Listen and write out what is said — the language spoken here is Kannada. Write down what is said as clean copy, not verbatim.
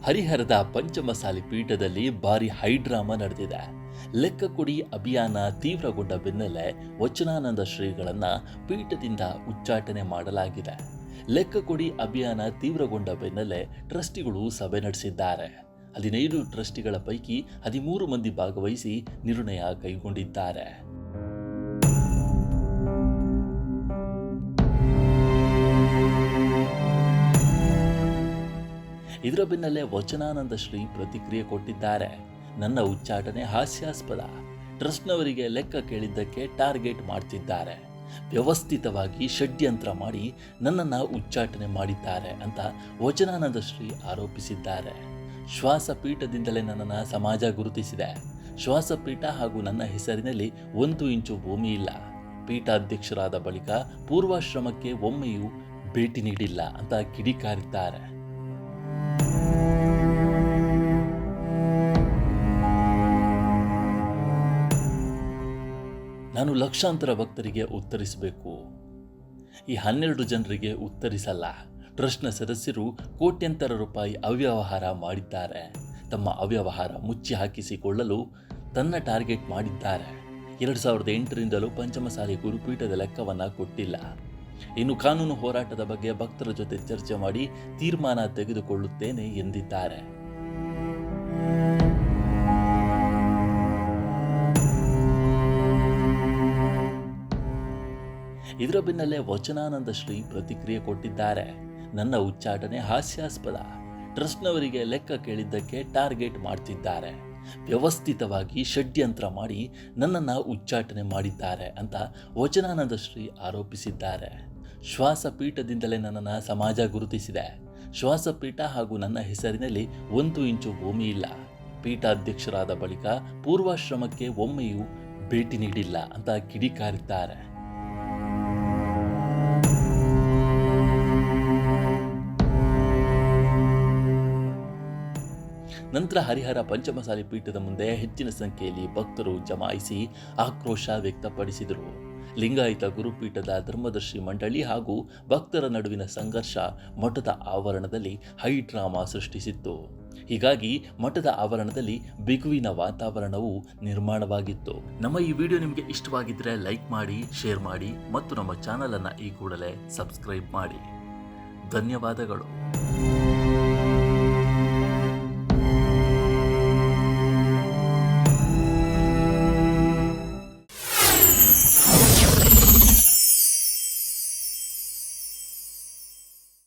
ಹರಿಹರದ ಪಂಚಮಸಾಲಿ ಪೀಠದಲ್ಲಿ ಭಾರಿ ಹೈಡ್ರಾಮಾ ನಡೆದಿದೆ. ಲೆಕ್ಕ ಕೊಡಿ ಅಭಿಯಾನ ತೀವ್ರಗೊಂಡ ಬೆನ್ನಲ್ಲೇ ವಚನಾನಂದ ಶ್ರೀಗಳನ್ನ ಪೀಠದಿಂದ ಉಚ್ಚಾಟನೆ ಮಾಡಲಾಗಿದೆ. ಲೆಕ್ಕ ಕೊಡಿ ಅಭಿಯಾನ ತೀವ್ರಗೊಂಡ ಬೆನ್ನಲ್ಲೇ ಟ್ರಸ್ಟಿಗಳು ಸಭೆ ನಡೆಸಿದ್ದಾರೆ. 15 ಟ್ರಸ್ಟಿಗಳ ಪೈಕಿ 13 ಮಂದಿ ಭಾಗವಹಿಸಿ ನಿರ್ಣಯ ಕೈಗೊಂಡಿದ್ದಾರೆ. ಇದರ ಬೆನ್ನಲ್ಲೇ ವಚನಾನಂದ ಶ್ರೀ ಪ್ರತಿಕ್ರಿಯೆ ಕೊಟ್ಟಿದ್ದಾರೆ. ನನ್ನ ಉಚ್ಚಾಟನೆ ಹಾಸ್ಯಾಸ್ಪದ. ಟ್ರಸ್ಟ್ನವರಿಗೆ ಲೆಕ್ಕ ಕೇಳಿದ್ದಕ್ಕೆ ಟಾರ್ಗೆಟ್ ಮಾಡ್ತಿದ್ದಾರೆ. ವ್ಯವಸ್ಥಿತವಾಗಿ ಷಡ್ಯಂತ್ರ ಮಾಡಿ ನನ್ನನ್ನು ಉಚ್ಚಾಟನೆ ಮಾಡಿದ್ದಾರೆ ಅಂತ ವಚನಾನಂದ ಶ್ರೀ ಆರೋಪಿಸಿದ್ದಾರೆ. ಶ್ವಾಸಪೀಠದಿಂದಲೇ ನನ್ನನ್ನು ಸಮಾಜ ಗುರುತಿಸಿದೆ. ಶ್ವಾಸಪೀಠ ಹಾಗೂ ನನ್ನ ಹೆಸರಿನಲ್ಲಿ 1 ಇಂಚು ಭೂಮಿ ಇಲ್ಲ. ಪೀಠಾಧ್ಯಕ್ಷರಾದ ಬಳಿಕ ಪೂರ್ವಾಶ್ರಮಕ್ಕೆ ಒಮ್ಮೆಯೂ ಭೇಟಿ ನೀಡಿಲ್ಲ ಅಂತ ಕಿಡಿಕಾರಿದ್ದಾರೆ. ನಾನು ಲಕ್ಷಾಂತರ ಭಕ್ತರಿಗೆ ಉತ್ತರಿಸಬೇಕು. ಈ 12 ಜನರಿಗೆ ಉತ್ತರಿಸಲ್ಲ. ಟ್ರಸ್ಟ್ನ ಸದಸ್ಯರು ಕೋಟ್ಯಂತರ ರೂಪಾಯಿ ಅವ್ಯವಹಾರ ಮಾಡಿದ್ದಾರೆ. ತಮ್ಮ ಅವ್ಯವಹಾರ ಮುಚ್ಚಿ ಹಾಕಿಸಿಕೊಳ್ಳಲು ತನ್ನ ಟಾರ್ಗೆಟ್ ಮಾಡಿದ್ದಾರೆ. 2008ರಿಂದಲೂ ಪಂಚಮಸಾಲಿ ಗುರುಪೀಠದ ಲೆಕ್ಕವನ್ನು ಕೊಟ್ಟಿಲ್ಲ. ಇನ್ನು ಕಾನೂನು ಹೋರಾಟದ ಬಗ್ಗೆ ಭಕ್ತರ ಜೊತೆ ಚರ್ಚೆ ಮಾಡಿ ತೀರ್ಮಾನ ತೆಗೆದುಕೊಳ್ಳುತ್ತೇನೆ ಎಂದಿದ್ದಾರೆ. ಇದರ ಬೆನ್ನಲ್ಲೇ ವಚನಾನಂದ ಶ್ರೀ ಪ್ರತಿಕ್ರಿಯೆ ಕೊಟ್ಟಿದ್ದಾರೆ. ನನ್ನ ಉಚ್ಚಾಟನೆ ಹಾಸ್ಯಾಸ್ಪದ. ಟ್ರಸ್ಟ್ನವರಿಗೆ ಲೆಕ್ಕ ಕೇಳಿದ್ದಕ್ಕೆ ಟಾರ್ಗೆಟ್ ಮಾಡ್ತಿದ್ದಾರೆ. ವ್ಯವಸ್ಥಿತವಾಗಿ ಷಡ್ಯಂತ್ರ ಮಾಡಿ ನನ್ನನ್ನು ಉಚ್ಚಾಟನೆ ಮಾಡಿದ್ದಾರೆ ಅಂತ ವಚನಾನಂದ ಶ್ರೀ ಆರೋಪಿಸಿದ್ದಾರೆ. ಶ್ವಾಸಪೀಠದಿಂದಲೇ ನನ್ನನ್ನು ಸಮಾಜ ಗುರುತಿಸಿದೆ. ಶ್ವಾಸಪೀಠ ಹಾಗೂ ನನ್ನ ಹೆಸರಿನಲ್ಲಿ 1 ಇಂಚು ಭೂಮಿ ಇಲ್ಲ. ಪೀಠಾಧ್ಯಕ್ಷರಾದ ಬಳಿಕ ಪೂರ್ವಾಶ್ರಮಕ್ಕೆ ಒಮ್ಮೆಯೂ ಭೇಟಿ ನೀಡಿಲ್ಲ ಅಂತ ಕಿಡಿಕಾರಿದ್ದಾರೆ. ನಂತರ ಹರಿಹರ ಪಂಚಮಸಾಲಿ ಪೀಠದ ಮುಂದೆ ಹೆಚ್ಚಿನ ಸಂಖ್ಯೆಯಲ್ಲಿ ಭಕ್ತರು ಜಮಾಯಿಸಿ ಆಕ್ರೋಶ ವ್ಯಕ್ತಪಡಿಸಿದರು. ಲಿಂಗಾಯತ ಗುರುಪೀಠದ ಧರ್ಮದರ್ಶಿ ಮಂಡಳಿ ಹಾಗೂ ಭಕ್ತರ ನಡುವಿನ ಸಂಘರ್ಷ ಮಠದ ಆವರಣದಲ್ಲಿ ಹೈಡ್ರಾಮಾ ಸೃಷ್ಟಿಸಿತ್ತು. ಹೀಗಾಗಿ ಮಠದ ಆವರಣದಲ್ಲಿ ಬಿಗುವಿನ ವಾತಾವರಣವು ನಿರ್ಮಾಣವಾಗಿತ್ತು. ನಮ್ಮ ಈ ವಿಡಿಯೋ ನಿಮಗೆ ಇಷ್ಟವಾಗಿದ್ದರೆ ಲೈಕ್ ಮಾಡಿ, ಶೇರ್ ಮಾಡಿ ಮತ್ತು ನಮ್ಮ ಚಾನಲನ್ನು ಈ ಕೂಡಲೇ ಸಬ್ಸ್ಕ್ರೈಬ್ ಮಾಡಿ. ಧನ್ಯವಾದಗಳು.